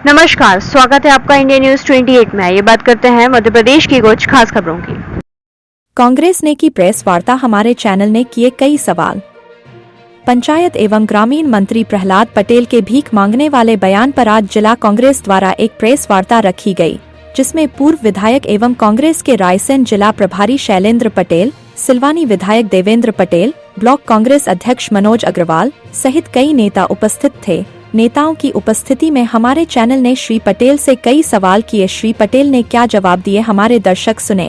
नमस्कार, स्वागत है आपका इंडिया न्यूज 28 में। ये बात करते हैं मध्य प्रदेश की कुछ खास खबरों की। कांग्रेस ने की प्रेस वार्ता, हमारे चैनल ने किए कई सवाल। पंचायत एवं ग्रामीण मंत्री प्रहलाद पटेल के भीख मांगने वाले बयान पर आज जिला कांग्रेस द्वारा एक प्रेस वार्ता रखी गई, जिसमें पूर्व विधायक एवं कांग्रेस के रायसेन जिला प्रभारी शैलेंद्र पटेल, सिलवानी विधायक देवेंद्र पटेल, ब्लॉक कांग्रेस अध्यक्ष मनोज अग्रवाल सहित कई नेता उपस्थित थे। नेताओं की उपस्थिति में हमारे चैनल ने श्री पटेल से कई सवाल किए। श्री पटेल ने क्या जवाब दिए, हमारे दर्शक सुने।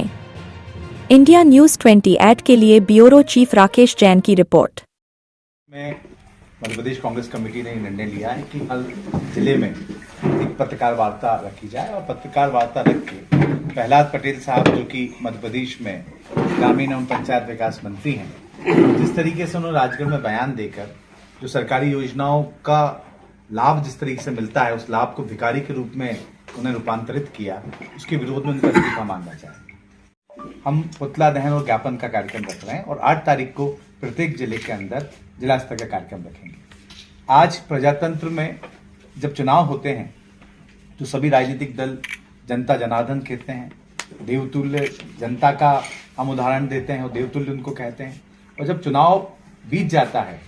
इंडिया न्यूज 28 के लिए ब्यूरो चीफ राकेश जैन की रिपोर्ट। मध्य प्रदेश कांग्रेस कमेटी ने निर्णय लिया है कि हर जिले में एक पत्रकार वार्ता रखी जाए और पत्रकार वार्ता रख के प्रहलाद पटेल साहब, जो कि मध्य प्रदेश में ग्रामीण एवं पंचायत विकास मंत्री हैं, जिस तरीके से उन्होंने राजगढ़ में बयान देकर जो सरकारी योजनाओं का लाभ जिस तरीके से मिलता है, उस लाभ को भिखारी के रूप में उन्हें रूपांतरित किया, उसके विरोध में उनका इस्तीफा मांगना चाहेंगे। हम पुतला दहन और ज्ञापन का कार्यक्रम रख रहे हैं और 8 तारीख को प्रत्येक जिले के अंदर जिला स्तर का कार्यक्रम रखेंगे। आज प्रजातंत्र में जब चुनाव होते हैं तो सभी राजनीतिक दल जनता जनार्दन कहते हैं, देवतुल्य जनता का हम उदाहरण देते हैं और देवतुल्य उनको कहते हैं। और जब चुनाव बीत जाता है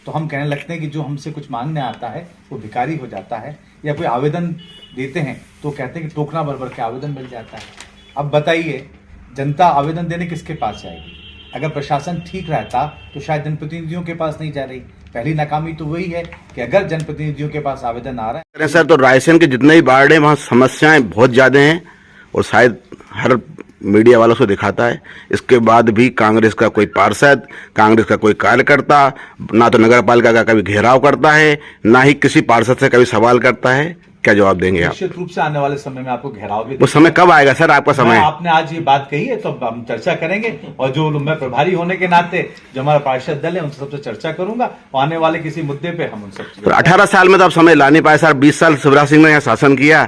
तो हम कहने लगते हैं कि जो हमसे कुछ मांगने आता है वो भिखारी हो जाता है, या कोई आवेदन देते हैं तो कहते हैं कि टोकना भर भर के आवेदन मिल जाता है। अब बताइए, जनता आवेदन देने किसके पास जाएगी? अगर प्रशासन ठीक रहता तो शायद जनप्रतिनिधियों के पास नहीं जा रही। पहली नाकामी तो वही है कि अगर जनप्रतिनिधियों के पास आवेदन आ रहा है। सर, तो रायसेन के जितने भी वार्ड हैं वहाँ समस्याएं बहुत ज्यादा हैं और शायद हर मीडिया वालों से दिखाता है। इसके बाद भी कांग्रेस का कोई पार्षद, कांग्रेस का कोई कार्यकर्ता ना तो नगर पालिका का कभी घेराव करता है, ना ही किसी पार्षद से कभी सवाल करता है। क्या जवाब देंगे आप? निश्चित रूप से आने वाले समय में आपको घेराव भी। वो समय कब आएगा सर, आपका समय? आपने आज ये बात कही है तो हम चर्चा करेंगे, और जो मैं प्रभारी होने के नाते जो हमारा पार्षद दल है उनसे सबसे चर्चा करूंगा और आने वाले किसी मुद्दे पे हम उन सब। 18 साल में तो आप समय ला नहीं पाए सर। 20 साल शिवराज सिंह ने यहाँ शासन किया,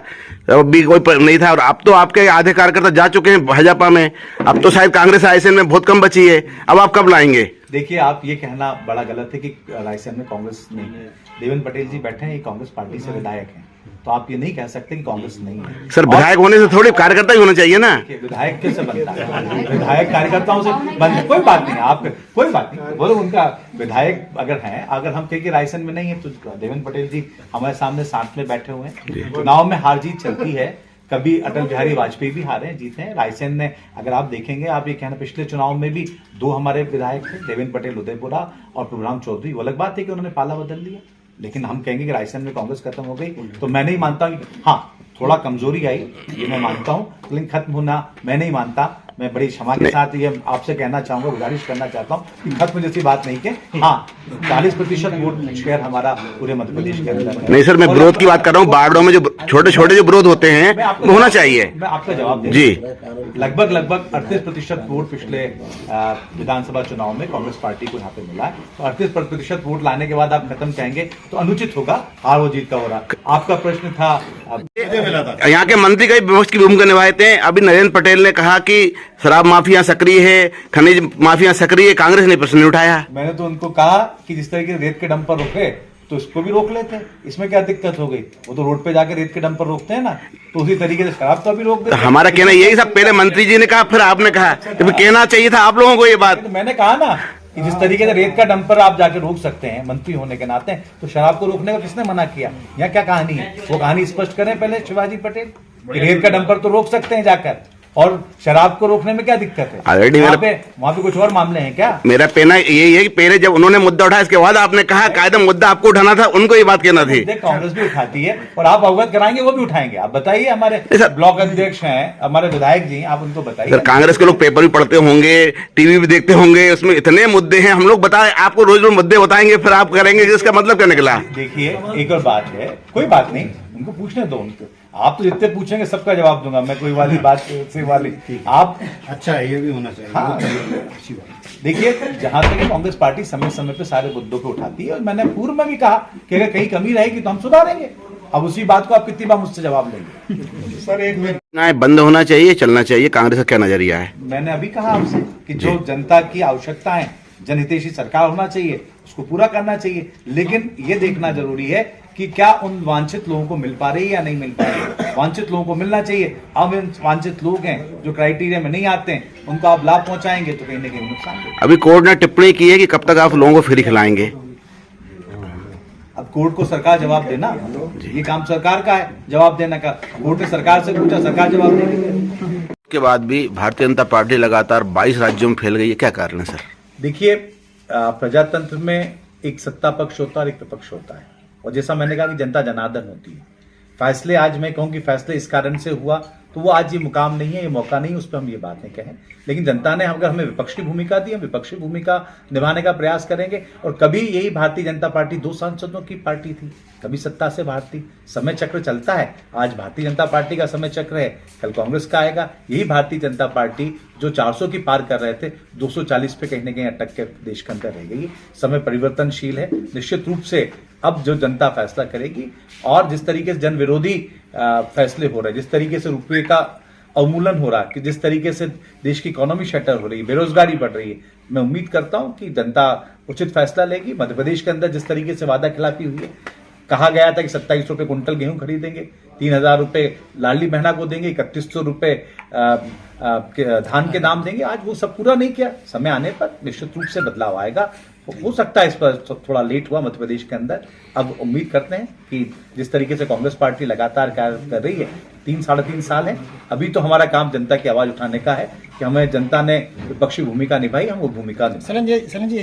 अब भी कोई नहीं था। और अब तो आपके आधे कार्यकर्ता जा चुके हैं भाजपा में, अब तो शायद कांग्रेस रायसेन में बहुत कम बची है। अब आप कब लाएंगे? देखिए, आप ये कहना बड़ा गलत है कि रायसेन में कांग्रेस नहीं है। देवेंद्र पटेल जी बैठे हैं, ये कांग्रेस पार्टी से विधायक हैं, तो आप ये नहीं कह सकते कि कांग्रेस नहीं है। सर, विधायक होने से थोड़े कार्यकर्ता ही होना चाहिए ना। विधायक कैसे बनता है? विधायक कार्यकर्ताओं से बनता, कोई बात नहीं। आप कोई बात नहीं बोलो, उनका विधायक अगर हैं, अगर हम कहें कि रायसेन में नहीं है तो देवेंद्र पटेल जी हमारे सामने साथ में बैठे हुए हैं। चुनाव में हार जीत चलती है, कभी अटल बिहारी वाजपेयी भी हारे जीते हैं। रायसेन ने अगर आप देखेंगे, आप ये कहना पिछले चुनाव में भी 2 हमारे विधायक थे, देवेंद्र पटेल उदयपुरा और प्रभुराम चौधरी। वो अलग बात है कि उन्होंने पाला बदल लिया, लेकिन हम कहेंगे कि रायसेन में कांग्रेस खत्म हो गई तो मैं नहीं मानता कि हाँ थोड़ा कमजोरी आई, ये मैं मानता हूं, लेकिन खत्म होना मैं नहीं मानता। मैं बड़ी क्षमा के साथ ये आपसे कहना चाहूंगा, गुजारिश करना चाहता हूँ कि खत्म जैसी बात नहीं के हाँ 40% वोट शेयर हमारा पूरे मध्य प्रदेश के अंदर है। नहीं सर, मैं विरोध की बात कर रहा हूँ। वार्डों में जो छोटे छोटे जो विरोध होते हैं वो होना चाहिए। मैं आपका जवाब दे जी, लगभग 38% वोट पिछले विधानसभा चुनाव में कांग्रेस पार्टी को यहाँ पे मिला है। तो 38% वोट लाने के बाद आप खत्म कहेंगे तो अनुचित होगा। हार वो जीत का हो रहा। आपका प्रश्न था यहाँ के मंत्री कई विपक्ष की भूमिका निभाए थे। अभी नरेंद्र पटेल ने कहा कि शराब माफिया सक्रिय है, खनिज माफिया सक्रिय है, कांग्रेस ने प्रश्न नहीं उठाया। मैंने तो उनको कहा कि जिस तरीके से रेत के डंपर रोके तो इसको भी रोक लेते, इसमें क्या दिक्कत हो गई? वो तो रोड पे जाके रेत के डंपर रोकते हैं ना, तो उसी तरीके से शराब तो अभी रोक देते। हमारा कहना यही सब, पहले मंत्री जी ने कहा फिर आपने कहा, तो कहना चाहिए था आप लोगों को ये बात। तो मैंने कहा ना कि जिस तरीके से रेत का डंपर आप जाके रोक सकते हैं मंत्री होने के नाते, तो शराब को रोकने का किसने मना किया? यहाँ क्या कहानी है, वो कहानी स्पष्ट करें पहले शिवाजी पटेल। रेत का डंपर तो रोक सकते हैं जाकर, और शराब को रोकने में क्या दिक्कत है? ऑलरेडी वहाँ पे कुछ और मामले हैं क्या? मेरा कहना यही है कि पहले जब उन्होंने मुद्दा उठाया, इसके बाद आपने कहा कायदा मुद्दा आपको उठाना था, उनको ये बात कहना थी। कांग्रेस भी उठाती है और आप अवगत कराएंगे, वो भी उठाएंगे। आप बताइए, हमारे ब्लॉक अध्यक्ष हैं, हमारे विधायक जी, आप उनको बताइए। सर, कांग्रेस के लोग पेपर भी पढ़ते होंगे, टीवी भी देखते होंगे, उसमें इतने मुद्दे हैं। हम लोग बताए आपको, रोज रोज मुद्दे बताएंगे, फिर आप करेंगे, जिसका मतलब क्या निकला? देखिए, एक और बात है, कोई बात नहीं, उनको पूछने दो। उनको आप तो जितने पूछेंगे सबका जवाब दूंगा मैं, कोई वाली बात से वाली आप। अच्छा है, ये भी होना चाहिए। हाँ, अच्छी बात। देखिए, जहां तक कांग्रेस पार्टी समय समय पे सारे मुद्दों पे उठाती है, और मैंने पूर्व में भी कहा कि अगर कहीं कमी रहेगी तो हम सुधारेंगे। अब उसी बात को आप कितनी बार मुझसे जवाब लेंगे? सर, एक मिनट, बंद होना चाहिए, चलना चाहिए, कांग्रेस का क्या नजरिया है? मैंने अभी कहा आपसे कि जो जनता की आवश्यकता है, जनहितैषी सरकार होना चाहिए, उसको पूरा करना चाहिए, लेकिन ये देखना जरूरी है कि क्या उन वांछित लोगों को मिल पा रही है या नहीं मिल पा रही है। वांछित लोगों को मिलना चाहिए। अब इन वांछित लोग हैं जो क्राइटेरिया में नहीं आते हैं, उनको आप लाभ पहुंचाएंगे तो कहीं ना कहीं नुकसान देगा। अभी कोर्ट ने टिप्पणी की है कि कब तक आप लोगों को फ्री खिलाएंगे। अब कोर्ट को सरकार जवाब देना, ये काम सरकार का है जवाब देने का। कोर्ट ने सरकार से पूछा, सरकार जवाब देगी। उसके बाद भी भारतीय जनता पार्टी लगातार 22 राज्यों में फैल गई है, क्या कारण है सर? देखिए, प्रजातंत्र में एक सत्ता पक्ष होता है और एक विपक्ष होता है, और जैसा मैंने कहा कि जनता जनार्दन होती है। फैसले आज मैं कहूं कि फैसले इस कारण से हुआ तो वो आज ये मुकाम नहीं है, ये मौका नहीं है, उस पर हम ये बात नहीं कहें। लेकिन जनता ने अगर हमें विपक्ष की भूमिका दी, हम विपक्ष की भूमिका निभाने का प्रयास करेंगे। और कभी यही भारतीय जनता पार्टी 2 सांसदों की पार्टी थी, कभी सत्ता से बाहर थी। समय चक्र चलता है, आज भारतीय जनता पार्टी का समय चक्र है, कल कांग्रेस का आएगा। यही भारतीय जनता पार्टी जो 400 की पार कर रहे थे, 240 पे कहीं ना कहीं अटक के देश के अंदर रह गई। समय परिवर्तनशील है, निश्चित रूप से अब जो जनता फैसला करेगी। और जिस तरीके से जन विरोधी फैसले हो रहे हैं, जिस तरीके से रुपये का अवमूलन हो रहा है, कि जिस तरीके से देश की इकोनॉमी शटर हो रही है, बेरोजगारी बढ़ रही है, मैं उम्मीद करता हूं कि जनता उचित फैसला लेगी। मध्य प्रदेश के अंदर जिस तरीके से वादा खिलाफी हुई है, कहा गया था कि 27 रुपए कुंटल गेहूं खरीदेंगे, 3,000 रुपए लाडली बहना को देंगे, 3100 रुपए धान के दाम देंगे, आज वो सब पूरा नहीं किया। समय आने पर निश्चित रूप से बदलाव आएगा। हो सकता है इस पर थोड़ा लेट हुआ मध्य प्रदेश के अंदर। अब उम्मीद करते हैं कि जिस तरीके से कांग्रेस पार्टी लगातार कार्य कर रही है, 3-3.5 साल है, अभी तो हमारा काम जनता की आवाज उठाने का है कि हमें जनता ने विपक्षी भूमिका निभाई, हम वो भूमिका निभाएं। सलन जी